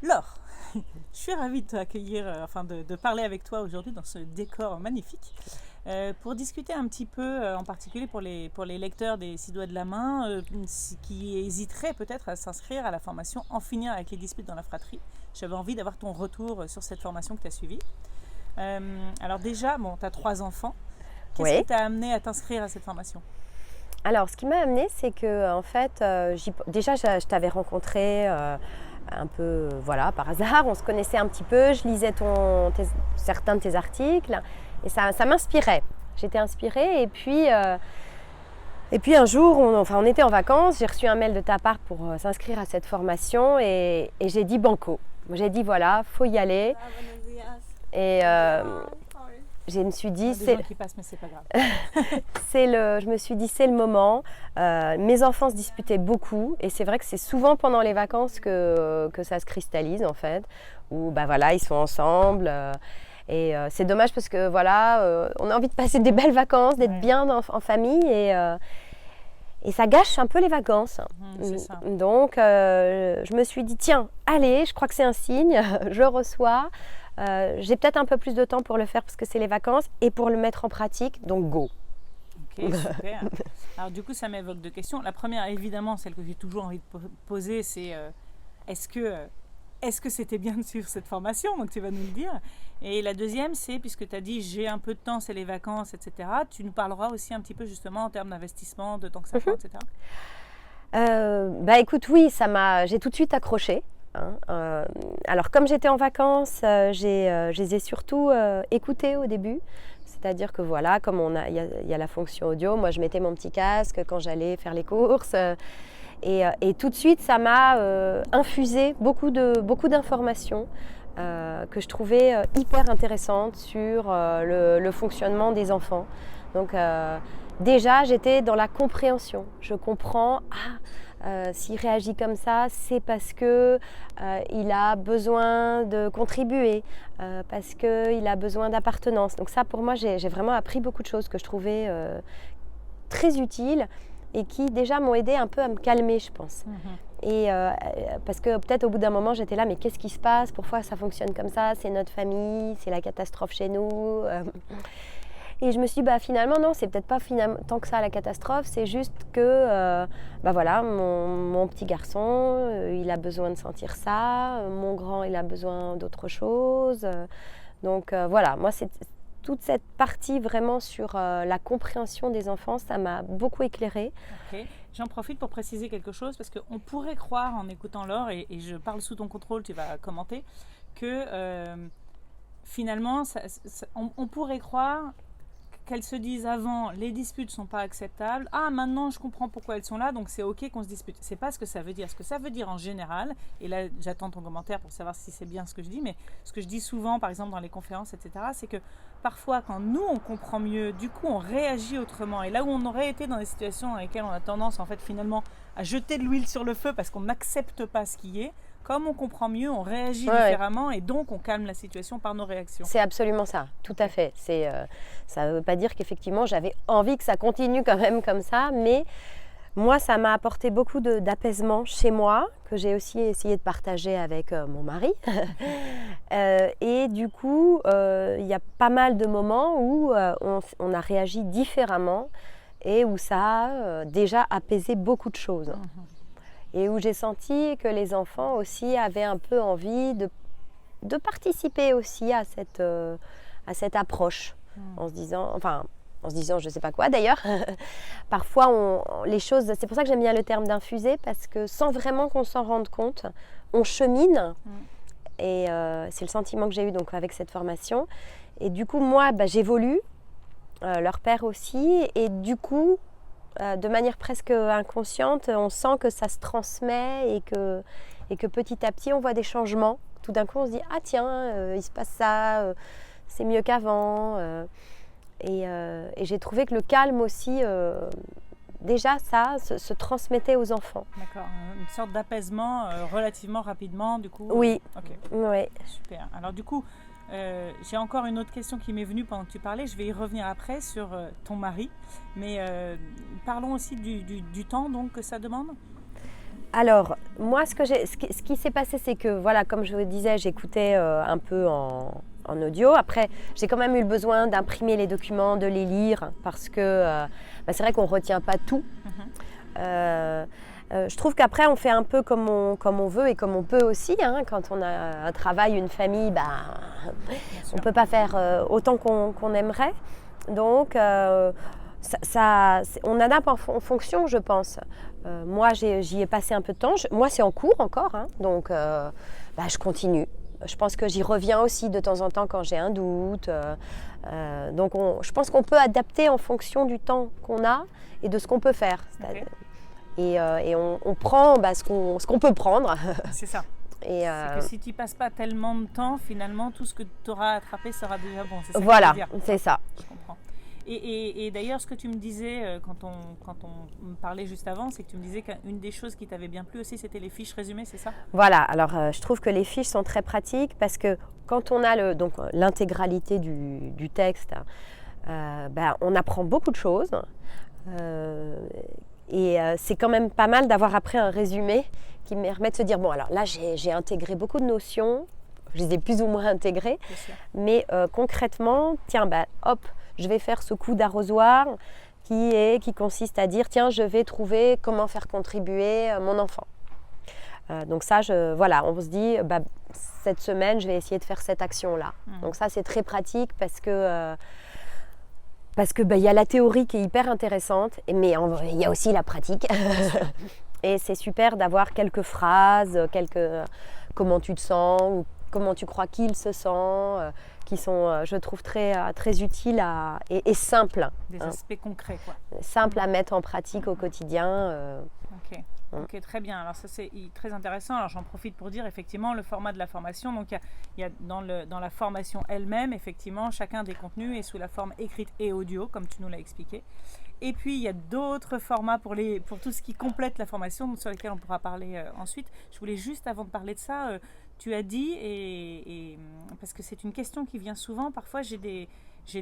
Laure, je suis ravie de t'accueillir, de parler avec toi aujourd'hui dans ce décor magnifique. Pour discuter un petit peu, en particulier pour les lecteurs des Six Doigts de la Main, qui hésiteraient peut-être à s'inscrire à la formation En finir avec les disputes dans la fratrie. J'avais envie d'avoir ton retour sur cette formation que tu as suivie. Alors déjà, bon, tu as 3 enfants. Qu'est-ce qui Oui. t'a amené à t'inscrire à cette formation? Alors, ce qui m'a amené, c'est que en fait, déjà, je t'avais rencontré un peu, voilà, par hasard. On se connaissait un petit peu. Je lisais certains de tes articles et ça m'inspirait. J'étais inspirée et puis un jour, on était en vacances. J'ai reçu un mail de ta part pour s'inscrire à cette formation et j'ai dit banco. J'ai dit voilà, faut y aller. Et je me suis dit, Il y a des gens qui passent, mais c'est pas grave. je me suis dit c'est le moment. Mes enfants se disputaient beaucoup et c'est vrai que c'est souvent pendant les vacances que ça se cristallise en fait, où bah voilà ils sont ensemble c'est dommage parce que voilà on a envie de passer des belles vacances, d'être bien en famille et ça gâche un peu les vacances. C'est ça. Donc je me suis dit tiens allez, je crois que c'est un signe, je reçois. J'ai peut-être un peu plus de temps pour le faire parce que c'est les vacances et pour le mettre en pratique, donc go. Ok, super. Alors du coup, ça m'évoque 2 questions. La première, évidemment, celle que j'ai toujours envie de poser, c'est est-ce que est-ce que c'était bien de suivre cette formation? Donc tu vas nous le dire. Et la deuxième, c'est, puisque tu as dit j'ai un peu de temps, c'est les vacances, etc., tu nous parleras aussi un petit peu justement en termes d'investissement, de temps que ça prend, etc. Bah écoute, oui, j'ai tout de suite accroché. Hein. Alors comme j'étais en vacances, je les ai surtout écoutés au début. C'est-à-dire que voilà, comme il y a la fonction audio, moi je mettais mon petit casque quand j'allais faire les courses. Et tout de suite, ça m'a infusé beaucoup d'informations que je trouvais hyper intéressantes sur le fonctionnement des enfants. Donc déjà, j'étais dans la compréhension. Je comprends, s'il réagit comme ça, c'est parce que il a besoin de contribuer, parce qu'il a besoin d'appartenance. Donc ça, pour moi, j'ai vraiment appris beaucoup de choses que je trouvais très utiles et qui déjà m'ont aidé un peu à me calmer, je pense. Et parce que peut-être au bout d'un moment, j'étais là, mais qu'est-ce qui se passe? Pourquoi ça fonctionne comme ça? C'est notre famille, c'est la catastrophe chez nous. Et je me suis dit, bah, finalement, non, c'est peut-être pas tant que ça la catastrophe, c'est juste que, bah voilà, mon petit garçon, il a besoin de sentir ça, mon grand, il a besoin d'autre chose. Donc voilà, moi, c'est toute cette partie vraiment sur la compréhension des enfants, ça m'a beaucoup éclairée. Ok. J'en profite pour préciser quelque chose parce qu'on pourrait croire en écoutant Laure, et je parle sous ton contrôle, tu vas commenter, que finalement, on pourrait croire qu'elles se disent avant les disputes sont pas acceptables, ah maintenant je comprends pourquoi elles sont là, donc c'est ok qu'on se dispute. C'est pas ce que ça veut dire. Ce que ça veut dire en général, et là j'attends ton commentaire pour savoir si c'est bien ce que je dis, mais ce que je dis souvent par exemple dans les conférences, etc., c'est que parfois quand nous on comprend mieux, du coup on réagit autrement, et là où on aurait été dans des situations dans lesquelles on a tendance en fait finalement à jeter de l'huile sur le feu parce qu'on n'accepte pas ce qui est, comme on comprend mieux, on réagit différemment et donc on calme la situation par nos réactions. C'est absolument ça, tout à fait. Ça ne veut pas dire qu'effectivement j'avais envie que ça continue quand même comme ça, mais moi ça m'a apporté beaucoup d'apaisement chez moi, que j'ai aussi essayé de partager avec mon mari. Et du coup, il y a pas mal de moments où on a réagi différemment et où ça a déjà apaisé beaucoup de choses. Et où j'ai senti que les enfants aussi avaient un peu envie de participer aussi à cette approche, en se disant, je ne sais pas quoi d'ailleurs. Parfois, les choses, c'est pour ça que j'aime bien le terme d'infuser, parce que sans vraiment qu'on s'en rende compte, on chemine. Et c'est le sentiment que j'ai eu donc avec cette formation. Et du coup, moi, j'évolue, leur père aussi, et du coup, de manière presque inconsciente, on sent que ça se transmet et que petit à petit, on voit des changements. Tout d'un coup, on se dit « Ah tiens, il se passe ça, c'est mieux qu'avant. » Et j'ai trouvé que le calme aussi, déjà ça, se transmettait aux enfants. D'accord, une sorte d'apaisement relativement rapidement du coup. Oui, ok. ouais. Super. Alors du coup, j'ai encore une autre question qui m'est venue pendant que tu parlais. Je vais y revenir après sur ton mari. Mais parlons aussi du temps donc, que ça demande. Alors, moi, ce qui s'est passé, c'est que, voilà, comme je vous disais, j'écoutais un peu en audio. Après, j'ai quand même eu le besoin d'imprimer les documents, de les lire, parce que c'est vrai qu'on ne retient pas tout. Je trouve qu'après, on fait un peu comme on veut et comme on peut aussi. Hein. Quand on a un travail, une famille, on ne peut pas faire autant qu'on aimerait. Donc, on adapte en fonction, je pense. Moi, j'y ai passé un peu de temps. Moi, c'est en cours encore. Hein. Donc, je continue. Je pense que j'y reviens aussi de temps en temps quand j'ai un doute. Donc, je pense qu'on peut adapter en fonction du temps qu'on a et de ce qu'on peut faire. Okay. Et on prend ce qu'on peut prendre. C'est ça. C'est que si tu n'y passes pas tellement de temps, finalement, tout ce que tu auras attrapé sera déjà bon. C'est ça voilà, que c'est ça. Je comprends. Et d'ailleurs, ce que tu me disais quand on me parlait juste avant, c'est que tu me disais qu'une des choses qui t'avait bien plu aussi, c'était les fiches résumées, c'est ça? Voilà, alors je trouve que les fiches sont très pratiques parce que quand on a l'intégralité du texte, on apprend beaucoup de choses. Et c'est quand même pas mal d'avoir après un résumé qui me permet de se dire, bon alors là j'ai intégré beaucoup de notions, je les ai plus ou moins intégrées, mais concrètement, tiens, hop, je vais faire ce coup d'arrosoir qui consiste à dire, tiens, je vais trouver comment faire contribuer mon enfant. Donc ça, on se dit, cette semaine, je vais essayer de faire cette action-là. Donc ça, c'est très pratique parce que y a la théorie qui est hyper intéressante, mais il y a aussi la pratique. Et c'est super d'avoir quelques phrases, comment tu te sens ou comment tu crois qu'il se sent, qui sont, je trouve, très utiles et simples. Des aspects concrets, quoi. Simples à mettre en pratique au quotidien. Ok, très bien. Alors ça, c'est très intéressant. Alors j'en profite pour dire effectivement le format de la formation. Donc il y a dans la formation elle-même, effectivement, chacun des contenus est sous la forme écrite et audio, comme tu nous l'as expliqué. Et puis il y a d'autres formats pour tout ce qui complète la formation, sur lesquels on pourra parler ensuite. Je voulais juste, avant de parler de ça, tu as dit, et parce que c'est une question qui vient souvent, parfois j'ai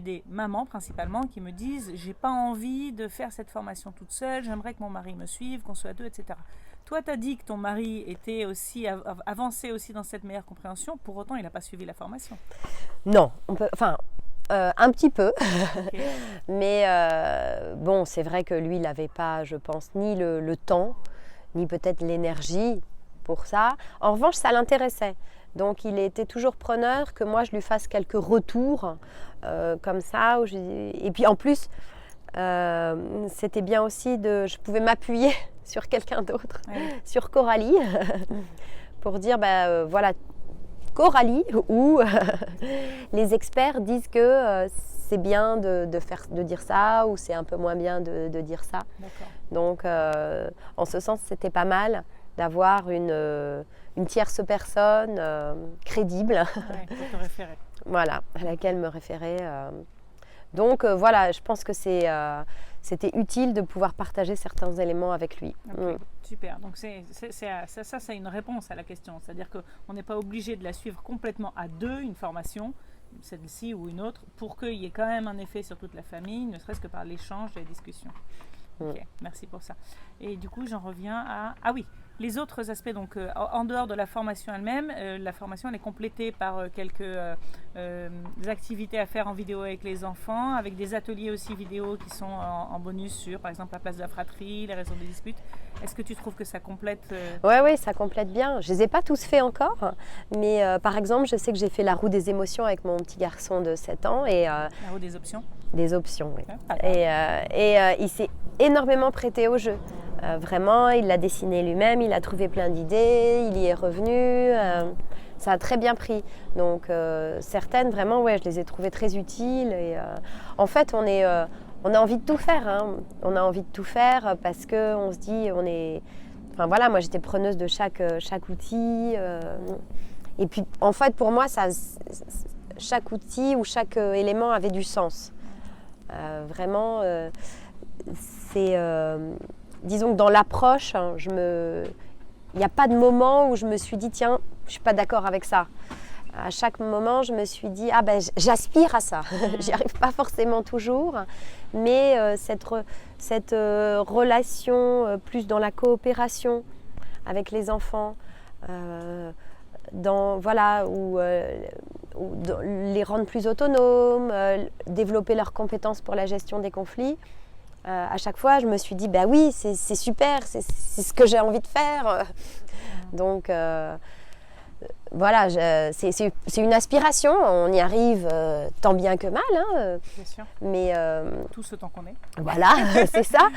des mamans principalement qui me disent « j'ai pas envie de faire cette formation toute seule, j'aimerais que mon mari me suive, qu'on soit deux, etc. » Toi, tu as dit que ton mari était aussi avancé aussi dans cette meilleure compréhension, pour autant il n'a pas suivi la formation. Non, un petit peu, Okay. Mais c'est vrai que lui, il n'avait pas, je pense, ni le temps, ni peut-être l'énergie pour ça. En revanche, ça l'intéressait. Donc, il était toujours preneur que moi, je lui fasse quelques retours comme ça. Et puis, en plus, c'était bien aussi je pouvais m'appuyer sur quelqu'un d'autre, sur Coralie, pour dire, voilà, Coralie, où les experts disent que c'est bien de dire ça, ou c'est un peu moins bien de dire ça. D'accord. Donc, en ce sens, c'était pas mal d'avoir une tierce personne crédible pour te référer. Voilà, à laquelle me référer. Donc voilà, je pense que c'était utile de pouvoir partager certains éléments avec lui. Okay, super. Donc ça, c'est une réponse à la question. C'est-à-dire qu'on n'est pas obligé de la suivre complètement à deux, une formation, celle-ci ou une autre, pour qu'il y ait quand même un effet sur toute la famille, ne serait-ce que par l'échange et la discussion. Ok, merci pour ça. Et du coup, j'en reviens à... Ah oui, les autres aspects, donc en dehors de la formation elle-même, la formation elle est complétée par quelques activités à faire en vidéo avec les enfants, avec des ateliers aussi vidéo qui sont en bonus sur, par exemple, la place de la fratrie, les raisons des disputes. Est-ce que tu trouves que ça complète Oui, ça complète bien. Je ne les ai pas tous faits encore, mais par exemple, je sais que j'ai fait la roue des émotions avec mon petit garçon de 7 ans. La roue des options? Des options, oui. Et il s'est énormément prêté au jeu. Vraiment, il l'a dessiné lui-même, il a trouvé plein d'idées, il y est revenu, ça a très bien pris. Donc certaines, vraiment, je les ai trouvées très utiles. Et, en fait, on a envie de tout faire. Hein. On a envie de tout faire parce qu'on se dit, Enfin voilà, moi j'étais preneuse de chaque outil. Et puis, en fait, pour moi, chaque outil ou chaque élément avait du sens. Vraiment, c'est... disons que dans l'approche, il n'y a pas de moment où je me suis dit, tiens, je ne suis pas d'accord avec ça. À chaque moment, je me suis dit, j'aspire à ça. J'y arrive pas forcément toujours, mais cette relation plus dans la coopération avec les enfants, voilà, les rendre plus autonomes, développer leurs compétences pour la gestion des conflits. À chaque fois, je me suis dit, bah oui, c'est super, c'est ce que j'ai envie de faire. Donc, voilà, c'est une aspiration, on y arrive tant bien que mal. Hein, Bien sûr. Mais, Tout ce temps qu'on est. voilà, c'est ça.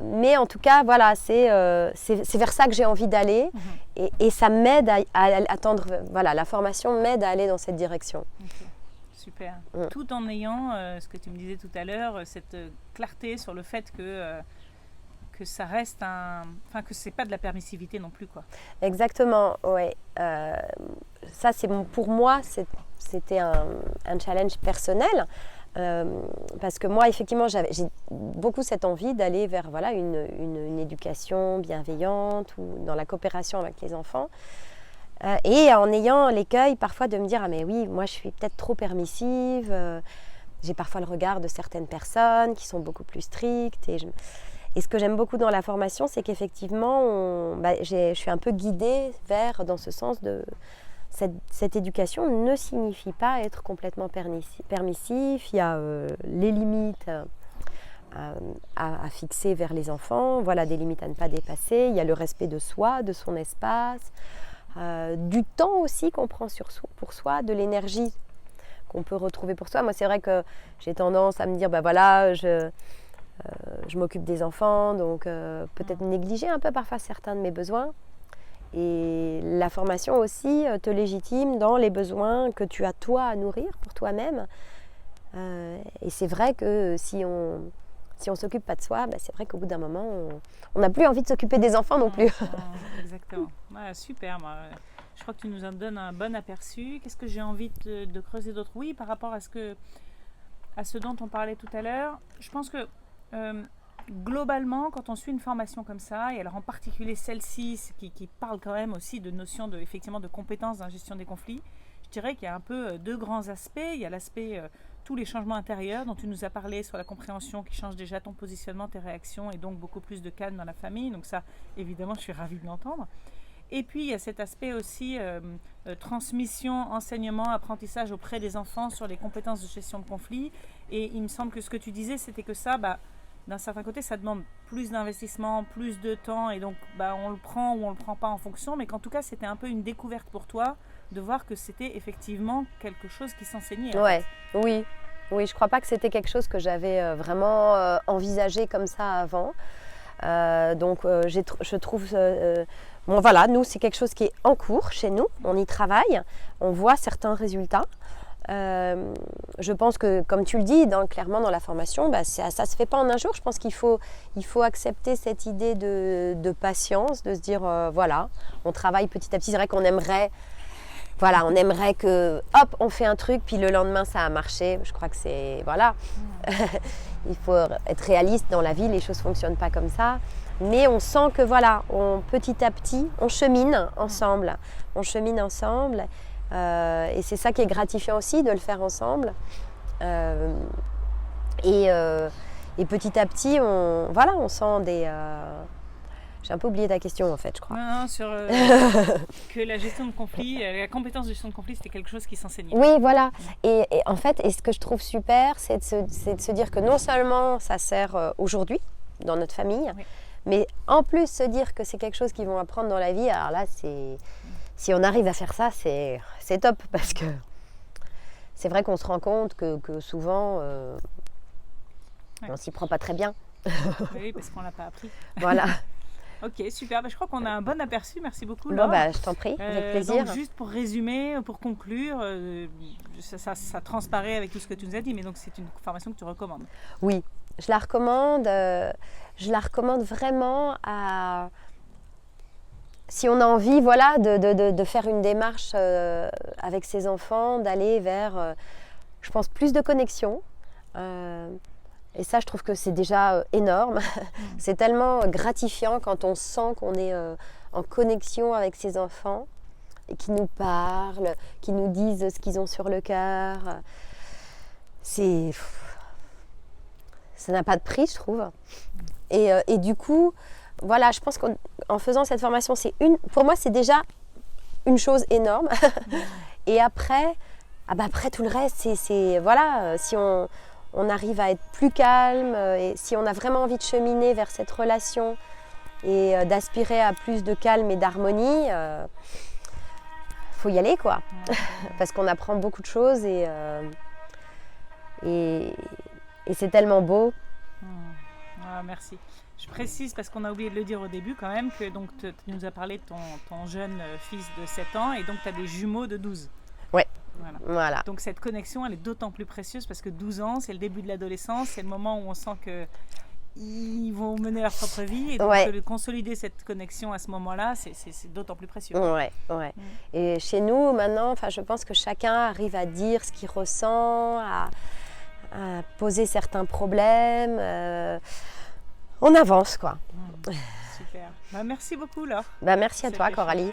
Mais en tout cas, voilà, c'est vers ça que j'ai envie d'aller. Et ça m'aide à tendre, voilà, la formation m'aide à aller dans cette direction. Okay. Super. Tout en ayant, ce que tu me disais tout à l'heure, cette clarté sur le fait que ça reste que c'est pas de la permissivité non plus, quoi. Exactement, ouais. Ça, pour moi, c'était un challenge personnel. Parce que moi, effectivement, j'ai beaucoup cette envie d'aller vers voilà, une éducation bienveillante ou dans la coopération avec les enfants. Et en ayant l'écueil parfois de me dire « Ah mais oui, moi je suis peut-être trop permissive, j'ai parfois le regard de certaines personnes qui sont beaucoup plus strictes. » Et ce que j'aime beaucoup dans la formation, c'est qu'effectivement, je suis un peu guidée dans ce sens de cette éducation ne signifie pas être complètement permissif. Il y a les limites à fixer vers les enfants, voilà, des limites à ne pas dépasser. Il y a le respect de soi, de son espace, du temps aussi qu'on prend pour soi, de l'énergie qu'on peut retrouver pour soi. Moi, c'est vrai que j'ai tendance à me dire, voilà, je m'occupe des enfants, donc peut-être négliger un peu parfois certains de mes besoins. Et la formation aussi te légitime dans les besoins que tu as toi à nourrir pour toi-même. Et c'est vrai que si on s'occupe pas de soi, c'est vrai qu'au bout d'un moment, on n'a plus envie de s'occuper des enfants non plus. Exactement. Ouais, super. Je crois que tu nous en donnes un bon aperçu. Qu'est-ce que j'ai envie de creuser d'autre? Oui, par rapport à ce dont on parlait tout à l'heure, je pense que globalement, quand on suit une formation comme ça, et alors en particulier celle-ci, qui parle quand même aussi de notions effectivement de compétences dans la gestion des conflits, je dirais qu'il y a un peu deux grands aspects. Il y a l'aspect tous les changements intérieurs dont tu nous as parlé sur la compréhension qui change déjà ton positionnement, tes réactions et donc beaucoup plus de calme dans la famille. Donc ça, évidemment, je suis ravie de l'entendre. Et puis, il y a cet aspect aussi transmission, enseignement, apprentissage auprès des enfants sur les compétences de gestion de conflits. Et il me semble que ce que tu disais, c'était que ça, d'un certain côté, ça demande plus d'investissement, plus de temps. Et donc, on le prend ou on ne le prend pas en fonction. Mais qu'en tout cas, c'était un peu une découverte pour toi de voir que c'était effectivement quelque chose qui s'enseignait. Ouais, oui, je ne crois pas que c'était quelque chose que j'avais vraiment envisagé comme ça avant. Donc, je trouve... bon, voilà, nous, c'est quelque chose qui est en cours chez nous. On y travaille, on voit certains résultats. Je pense que, comme tu le dis, clairement dans la formation, ça ne se fait pas en un jour. Je pense qu'il faut accepter cette idée de patience, de se dire, voilà, on travaille petit à petit. C'est vrai qu'on aimerait... Voilà, on aimerait que, hop, on fait un truc, puis le lendemain, ça a marché. Je crois que c'est... Voilà. Il faut être réaliste dans la vie, les choses ne fonctionnent pas comme ça. Mais on sent que, voilà, petit à petit, on chemine ensemble. On chemine ensemble. Et c'est ça qui est gratifiant aussi, de le faire ensemble. Et petit à petit, on sent des... J'ai un peu oublié ta question en fait, je crois. Non, sur que la gestion de conflit, la compétence de gestion de conflit, c'était quelque chose qui s'enseignait. Oui, voilà. Et en fait, ce que je trouve super, c'est de se dire que non seulement ça sert aujourd'hui dans notre famille, oui, mais en plus se dire que c'est quelque chose qu'ils vont apprendre dans la vie. Alors là, si on arrive à faire ça, c'est top, parce que c'est vrai qu'on se rend compte que souvent, on ne s'y prend pas très bien. Oui, parce qu'on ne l'a pas appris. Voilà. Ok, super. Je crois qu'on a un bon aperçu. Merci beaucoup, Laure. Bon, je t'en prie, avec plaisir. Donc, juste pour résumer, pour conclure, ça transparaît avec tout ce que tu nous as dit, mais donc c'est une formation que tu recommandes. Oui, je la recommande. Je la recommande vraiment à... Si on a envie, voilà, de faire une démarche avec ses enfants, d'aller vers, je pense, plus de connexion. Et ça, je trouve que c'est déjà énorme. C'est tellement gratifiant quand on sent qu'on est en connexion avec ses enfants et qu'ils nous parlent, qu'ils nous disent ce qu'ils ont sur le cœur. Ça n'a pas de prix, je trouve. Et du coup, voilà, je pense qu'en faisant cette formation, pour moi, c'est déjà une chose énorme. Et après, après tout le reste, voilà, si on arrive à être plus calme et si on a vraiment envie de cheminer vers cette relation et d'aspirer à plus de calme et d'harmonie, faut y aller quoi. Parce qu'on apprend beaucoup de choses et c'est tellement beau. Ah, merci. Je précise parce qu'on a oublié de le dire au début quand même que donc tu nous as parlé de ton jeune fils de 7 ans et donc tu as des jumeaux de 12. Ouais. Voilà. Donc cette connexion, elle est d'autant plus précieuse parce que 12 ans, c'est le début de l'adolescence, c'est le moment où on sent qu'ils vont mener leur propre vie et donc de consolider cette connexion à ce moment-là, c'est d'autant plus précieux. Ouais. Et chez nous, maintenant, je pense que chacun arrive à dire ce qu'il ressent, à poser certains problèmes. On avance, quoi. Super. Merci beaucoup, Laure. Merci à toi, Coralie.